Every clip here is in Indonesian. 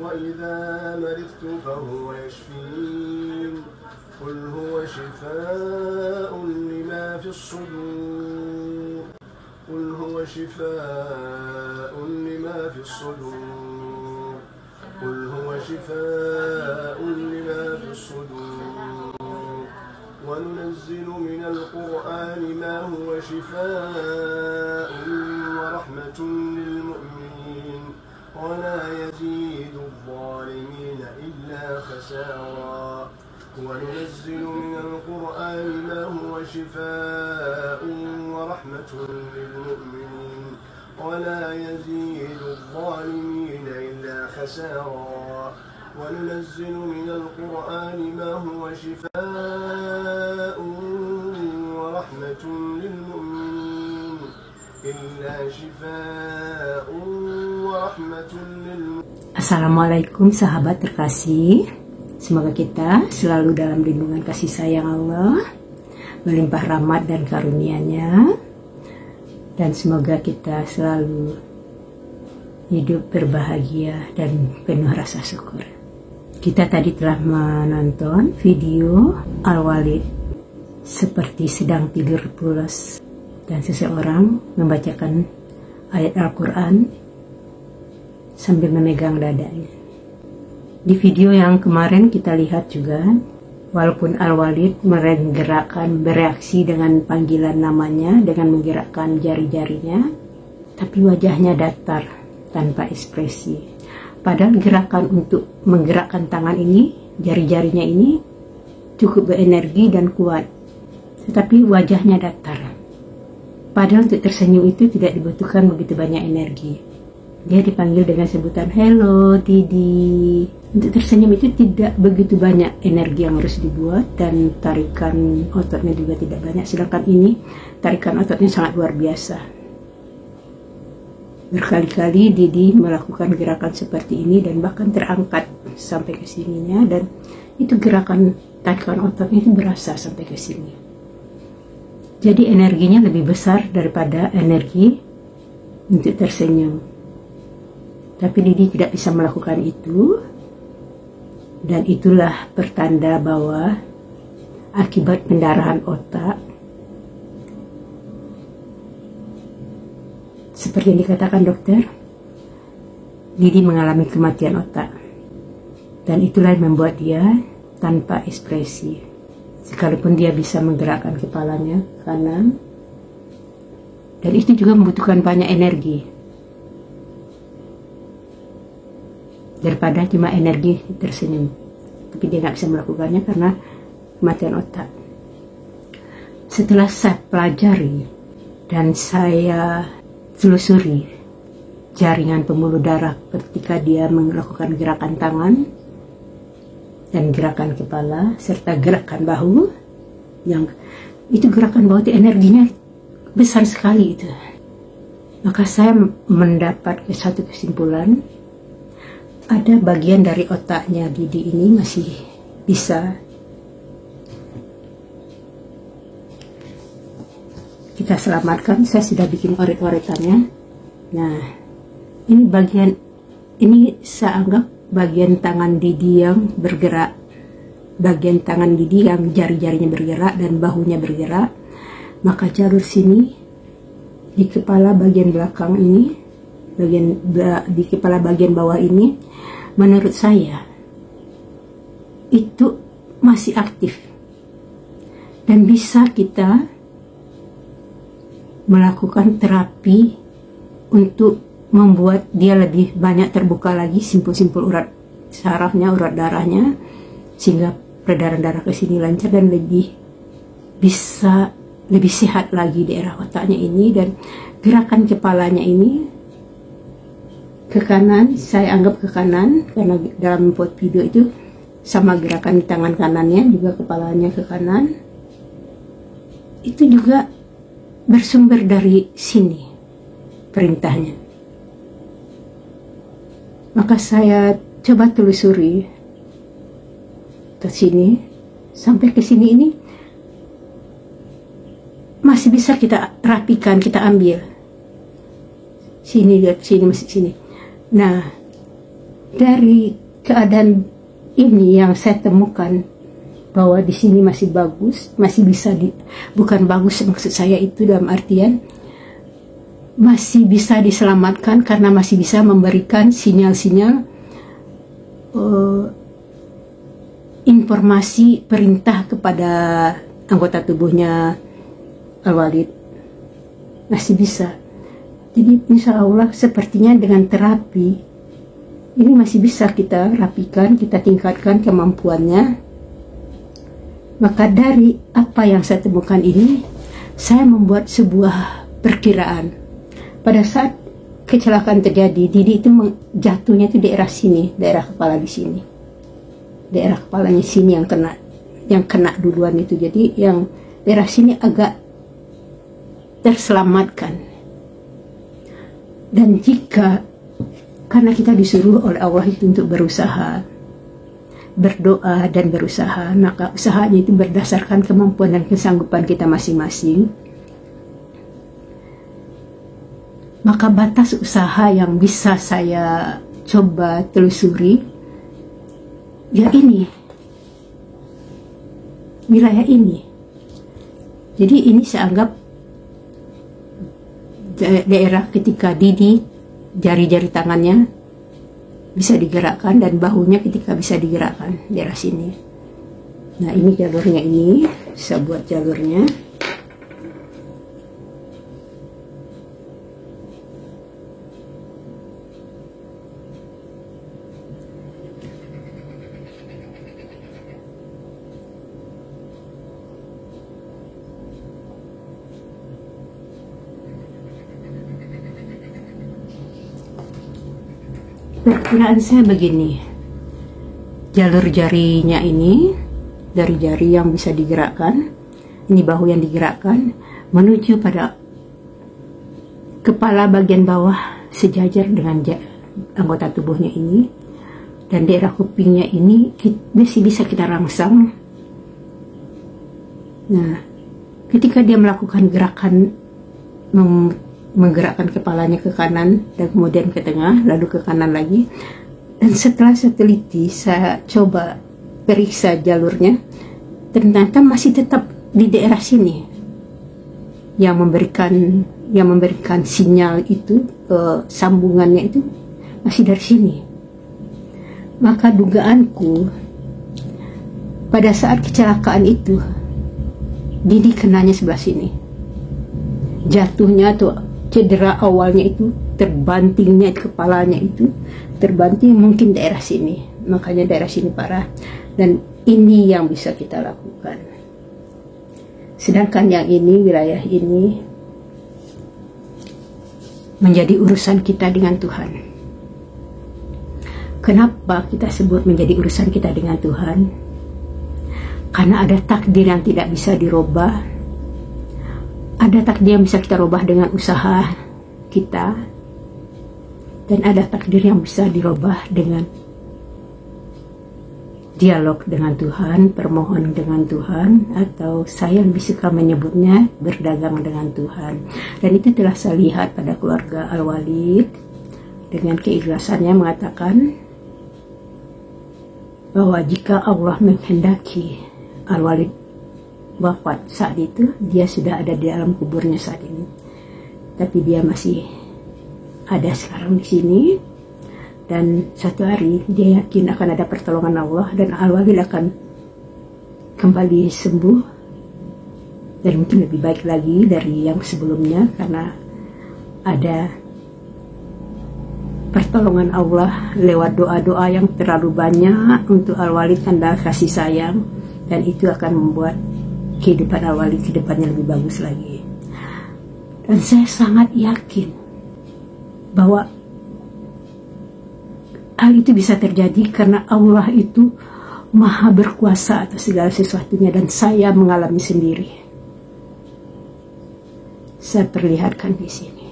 وإذا مرضت فهو يشفين قل هو شفاء لما في الصدور قل هو شفاء لما في الصدور قل هو شفاء لما في الصدور وننزل من القرآن ما هو شفاء ورحمة للمؤمنين ولا يزيد الظالمين إلا خسارا وننزل من القرآن ما هو شفاء ورحمة للمؤمنين ولا يزيد الظالمين إلا خسارا وننزل من القرآن ما هو شفاء ورحمة للمؤمنين إلا شفاء ورحمة للمؤمنين. Assalamualaikum sahabat terkasih. Semoga kita selalu dalam lindungan kasih sayang Allah, melimpah rahmat dan karunia-Nya, dan semoga kita selalu hidup berbahagia dan penuh rasa syukur. Kita tadi telah menonton video Al-Walid seperti sedang tidur pulas dan seseorang membacakan ayat Al-Quran sambil memegang dadanya. Di video yang kemarin kita lihat juga, walaupun Al-Walid bereaksi dengan panggilan namanya dengan menggerakkan jari-jarinya, tapi wajahnya datar tanpa ekspresi. Padahal gerakan untuk menggerakkan tangan ini, jari-jarinya ini cukup berenergi dan kuat, tetapi wajahnya datar. Padahal untuk tersenyum itu tidak dibutuhkan begitu banyak energi. Dia dipanggil dengan sebutan hello Didi. Untuk tersenyum itu tidak begitu banyak energi yang harus dibuat, dan tarikan ototnya juga tidak banyak. Sedangkan ini tarikan ototnya sangat luar biasa. Berkali-kali Didi melakukan gerakan seperti ini dan bahkan terangkat sampai ke sininya, dan itu gerakan tarikan ototnya itu berasa sampai ke sini. Jadi energinya lebih besar daripada energi untuk tersenyum. Tapi Didi tidak bisa melakukan itu, dan itulah pertanda bahwa akibat pendarahan otak, seperti yang dikatakan dokter, Didi mengalami kematian otak. Dan itulah yang membuat dia tanpa ekspresi. Sekalipun dia bisa menggerakkan kepalanya ke kanan, dan itu juga membutuhkan banyak energi daripada cuma energi tersenyum. Tapi dia nggak bisa melakukannya karena kematian otak. Setelah saya pelajari dan saya telusuri jaringan pembuluh darah ketika dia melakukan gerakan tangan dan gerakan kepala serta gerakan bahu, yang itu gerakan bahu itu energinya besar sekali itu. Maka saya mendapat satu kesimpulan, ada bagian dari otaknya Didi ini masih bisa kita selamatkan. Saya sudah bikin oret-oretannya. Nah, ini bagian, ini saya anggap bagian tangan Didi yang bergerak, bagian tangan Didi yang jari-jarinya bergerak dan bahunya bergerak. Maka jalur sini di kepala bagian belakang ini, di kepala bagian bawah ini, menurut saya itu masih aktif dan bisa kita melakukan terapi untuk membuat dia lebih banyak terbuka lagi simpul-simpul urat sarafnya, urat darahnya, sehingga peredaran darah ke sini lancar dan bisa lebih sehat lagi daerah otaknya ini. Dan gerakan kepalanya ini ke kanan, saya anggap ke kanan karena dalam membuat video itu sama gerakan tangan kanannya juga kepalanya ke kanan, itu juga bersumber dari sini perintahnya. Maka saya coba telusuri ke sini sampai ke sini, ini masih bisa kita rapikan, kita ambil sini, lihat sini, masih sini. Nah, dari keadaan ini yang saya temukan bahwa di sini masih bagus, masih bisa bukan bagus maksud saya itu dalam artian masih bisa diselamatkan karena masih bisa memberikan sinyal-sinyal informasi perintah kepada anggota tubuhnya Al-Walid, masih bisa. Jadi insya Allah sepertinya dengan terapi ini masih bisa kita rapikan, kita tingkatkan kemampuannya. Maka dari apa yang saya temukan ini, saya membuat sebuah perkiraan. Pada saat kecelakaan terjadi, Didi itu jatuhnya itu daerah sini, daerah kepala di sini, daerah kepalanya sini yang kena duluan itu. Jadi yang daerah sini agak terselamatkan. Dan jika karena kita disuruh oleh Allah itu untuk berusaha, berdoa dan berusaha, maka usahanya itu berdasarkan kemampuan dan kesanggupan kita masing-masing. Maka batas usaha yang bisa saya coba telusuri, ya ini, wilayah ini. Jadi ini saya anggap daerah ketika Didi, jari-jari tangannya bisa digerakkan dan bahunya ketika bisa digerakkan, daerah sini. Nah ini jalurnya ini, saya buat jalurnya. Perkiraan saya begini, jalur jarinya ini, dari jari yang bisa digerakkan, ini bahu yang digerakkan, menuju pada kepala bagian bawah sejajar dengan anggota tubuhnya ini, dan daerah kupingnya ini masih bisa kita rangsang. Nah, ketika dia melakukan gerakan menggerakkan kepalanya ke kanan dan kemudian ke tengah, lalu ke kanan lagi. Dan setelah saya teliti, saya coba periksa jalurnya, ternyata masih tetap di daerah sini yang memberikan sinyal itu, sambungannya itu masih dari sini. Maka dugaanku pada saat kecelakaan itu Didi kenanya sebelah sini, jatuhnya tuh cedera awalnya itu, terbantingnya kepalanya itu terbanting mungkin daerah sini, makanya daerah sini parah. Dan ini yang bisa kita lakukan. Sedangkan yang ini, wilayah ini menjadi urusan kita dengan Tuhan. Kenapa kita sebut menjadi urusan kita dengan Tuhan? Karena ada takdir yang tidak bisa dirubah. Ada takdir yang bisa kita rubah dengan usaha kita, dan ada takdir yang bisa dirubah dengan dialog dengan Tuhan, permohonan dengan Tuhan, atau saya lebih suka menyebutnya berdagang dengan Tuhan. Dan itu telah saya lihat pada keluarga Al-Walid dengan keikhlasannya mengatakan bahwa jika Allah menghendaki Al-Walid wafat saat itu, dia sudah ada di dalam kuburnya saat ini, tapi dia masih ada sekarang di sini. Dan suatu hari dia yakin akan ada pertolongan Allah dan Al-Walid akan kembali sembuh dan mungkin lebih baik lagi dari yang sebelumnya, karena ada pertolongan Allah lewat doa-doa yang terlalu banyak untuk Al-Walid karena kasih sayang, dan itu akan membuat kehidupan Al-Walid kedepannya lebih bagus lagi. Dan saya sangat yakin bahwa hal itu bisa terjadi karena Allah itu maha berkuasa atas segala sesuatunya, dan saya mengalami sendiri. Saya perlihatkan di sini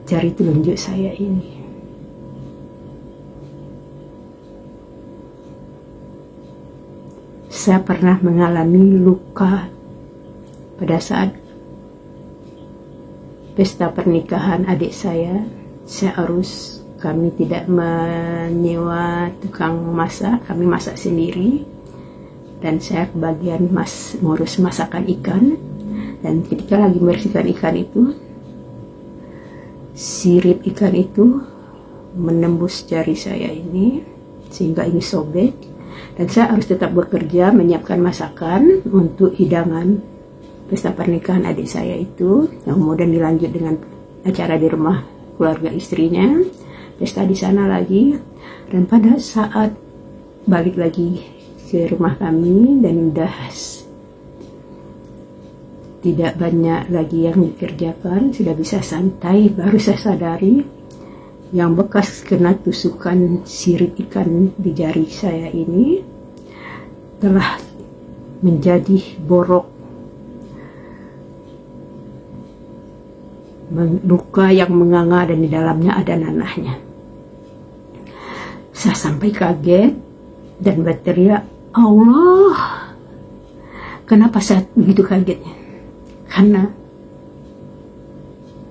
jari telunjuk saya ini. Saya pernah mengalami luka pada saat pesta pernikahan adik saya. Saya harus kami tidak menyewa tukang masak, kami masak sendiri. Dan saya kebagian ngurus masakan ikan. Dan ketika lagi membersihkan ikan itu, sirip ikan itu menembus jari saya ini, sehingga ini sobek. Dan saya harus tetap bekerja menyiapkan masakan untuk hidangan pesta pernikahan adik saya itu, yang kemudian dilanjut dengan acara di rumah keluarga istrinya, pesta di sana lagi. Dan pada saat balik lagi ke rumah kami dan udah tidak banyak lagi yang dikerjakan, sudah bisa santai, baru saya sadari yang bekas kena tusukan sirip ikan di jari saya ini telah menjadi borok, luka yang menganga dan di dalamnya ada nanahnya. Saya sampai kaget dan berteriak, Allah! Kenapa saya begitu kagetnya? Karena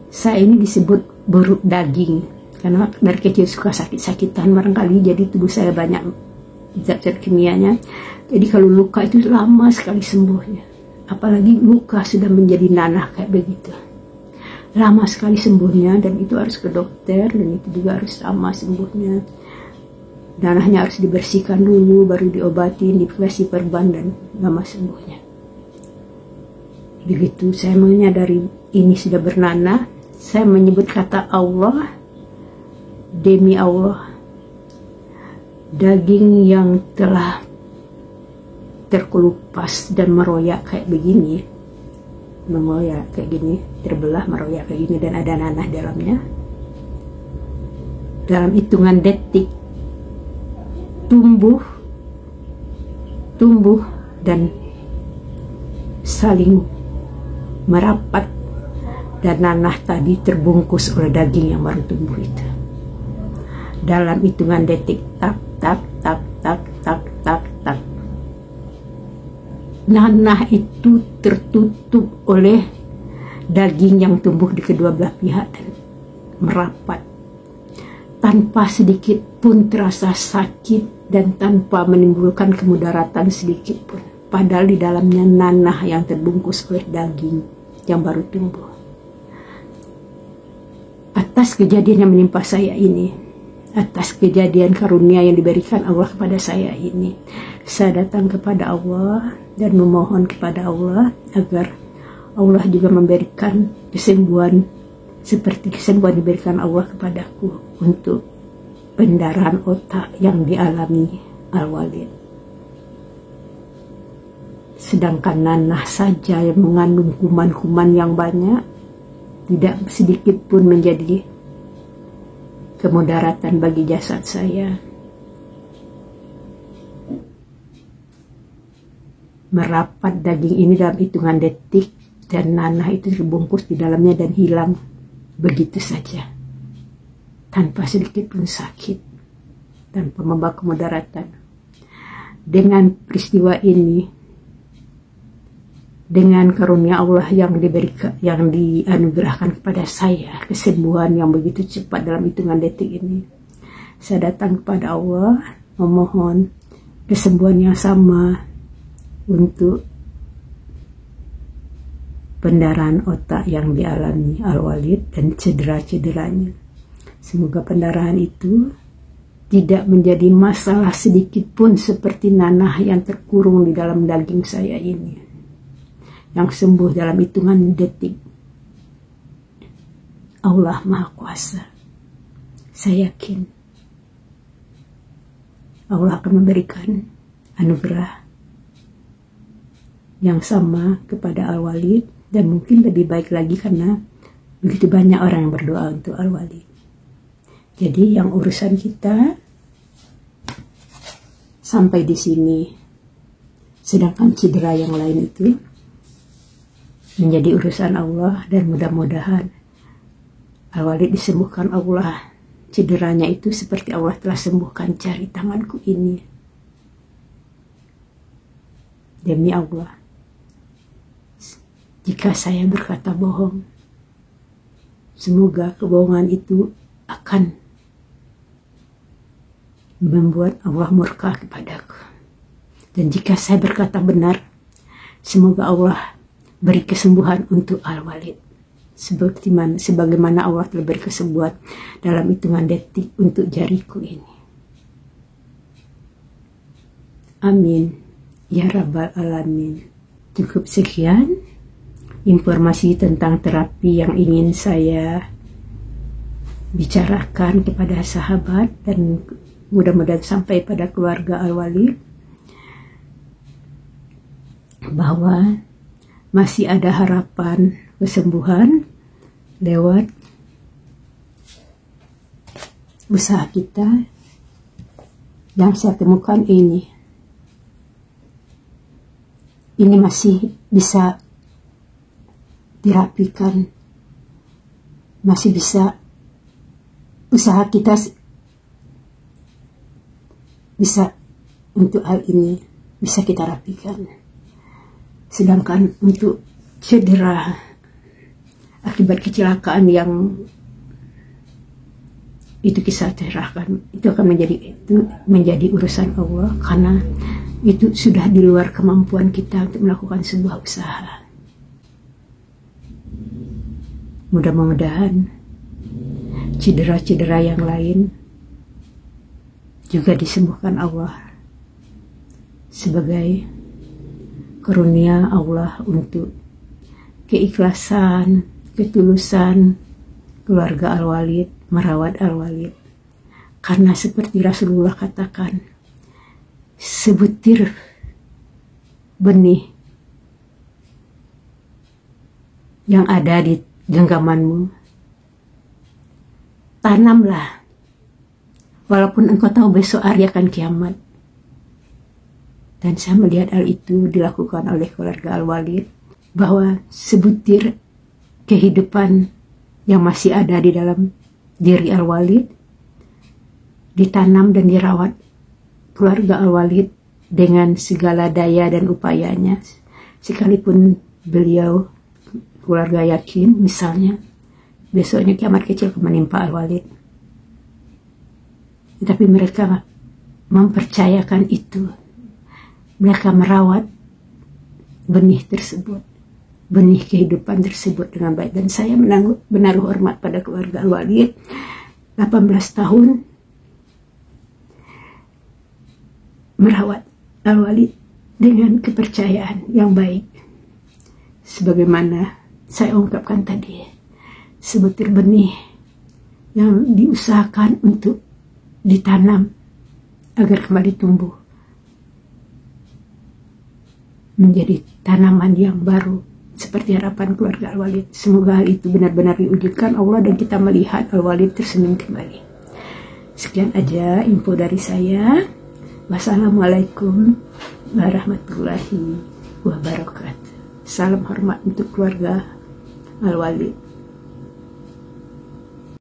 saya ini disebut buruk daging, karena dari kecil suka sakit-sakitan barangkali, jadi tubuh saya banyak zat-zat kimianya. Jadi kalau luka itu lama sekali sembuhnya, apalagi luka sudah menjadi nanah kayak begitu, lama sekali sembuhnya. Dan itu harus ke dokter, dan itu juga harus lama sembuhnya. Nanahnya harus dibersihkan dulu, baru diobatin, dikasih perban, dan lama sembuhnya. Begitu saya menyadari ini sudah bernanah, saya menyebut kata Allah, demi Allah, daging yang telah terkelupas dan meroyak kayak begini, meroyak kayak gini, terbelah, meroyak kayak gini, dan ada nanah dalamnya, dalam hitungan detik tumbuh dan saling merapat, dan nanah tadi terbungkus oleh daging yang baru tumbuh itu. Dalam hitungan detik, tak tak tak tak tak tak tak, nanah itu tertutup oleh daging yang tumbuh di kedua belah pihak dan merapat tanpa sedikit pun terasa sakit dan tanpa menimbulkan kemudaratan sedikit pun. Padahal di dalamnya nanah yang terbungkus oleh daging yang baru tumbuh. Atas kejadian yang menimpa saya ini, atas kejadian karunia yang diberikan Allah kepada saya ini, saya datang kepada Allah dan memohon kepada Allah agar Allah juga memberikan kesembuhan seperti kesembuhan diberikan Allah kepadaku untuk pendarahan otak yang dialami Al-Walid. Sedangkan nanah saja yang mengandung kuman-kuman yang banyak, tidak sedikit pun menjadi kemudaratan bagi jasad saya. Merapat daging ini dalam hitungan detik, dan nanah itu terbungkus di dalamnya dan hilang begitu saja, tanpa sedikit pun sakit, tanpa membawa kemudaratan. Dengan peristiwa ini, dengan karunia Allah yang diberikan, yang dianugerahkan kepada saya, kesembuhan yang begitu cepat dalam hitungan detik ini, saya datang kepada Allah memohon kesembuhan yang sama untuk pendarahan otak yang dialami Al-Walid dan cedera-cederanya. Semoga pendarahan itu tidak menjadi masalah sedikit pun seperti nanah yang terkurung di dalam daging saya ini, yang sembuh dalam hitungan detik. Allah Maha Kuasa. Saya yakin Allah akan memberikan anugerah yang sama kepada Al-Walid, dan mungkin lebih baik lagi karena begitu banyak orang yang berdoa untuk Al-Walid. Jadi yang urusan kita sampai di sini, sedangkan cedera yang lain itu menjadi urusan Allah, dan mudah-mudahan Al-Walid disembuhkan Allah. Cederanya itu seperti Allah telah sembuhkan jari tanganku ini. Demi Allah, jika saya berkata bohong, semoga kebohongan itu akan membuat Allah murka kepadaku. Dan jika saya berkata benar, semoga Allah beri kesembuhan untuk Al-Walid. Sebagaimana Allah telah beri kesembuhan dalam hitungan detik untuk jariku ini. Amin. Ya Rabbal Alamin. Cukup sekian informasi tentang terapi yang ingin saya bicarakan kepada sahabat, dan mudah-mudahan sampai pada keluarga Al-Walid bahwa masih ada harapan kesembuhan lewat usaha kita. Yang saya temukan ini masih bisa dirapikan, masih bisa, usaha kita bisa untuk hal ini bisa kita rapikan. Sedangkan untuk cedera akibat kecelakaan yang itu kisah serahkan, itu akan menjadi urusan Allah, karena itu sudah di luar kemampuan kita untuk melakukan sebuah usaha. Mudah-mudahan cedera-cedera yang lain juga disembuhkan Allah sebagai karunia Allah untuk keikhlasan, ketulusan keluarga Al-Walid merawat Al-Walid. Karena seperti Rasulullah katakan, sebutir benih yang ada di genggamanmu, tanamlah, walaupun engkau tahu besok hari akan kiamat. Dan saya melihat hal itu dilakukan oleh keluarga Al-Walid, bahwa sebutir kehidupan yang masih ada di dalam diri Al-Walid ditanam dan dirawat keluarga Al-Walid dengan segala daya dan upayanya. Sekalipun beliau keluarga yakin misalnya besoknya kiamat kecil menimpa Al-Walid, tetapi mereka mempercayakan itu. Mereka merawat benih tersebut, benih kehidupan tersebut dengan baik. Dan saya menaruh hormat pada keluarga Al-Walid. 18 tahun merawat Al-Walid dengan kepercayaan yang baik. Sebagaimana saya ungkapkan tadi, sebutir benih yang diusahakan untuk ditanam agar kembali tumbuh menjadi tanaman yang baru seperti harapan keluarga Al-Walid. Semoga hal itu benar-benar diwujudkan Allah dan kita melihat Al-Walid tersenyum kembali. Sekian aja info dari saya. Wassalamualaikum warahmatullahi wabarakatuh. Salam hormat untuk keluarga Al-Walid.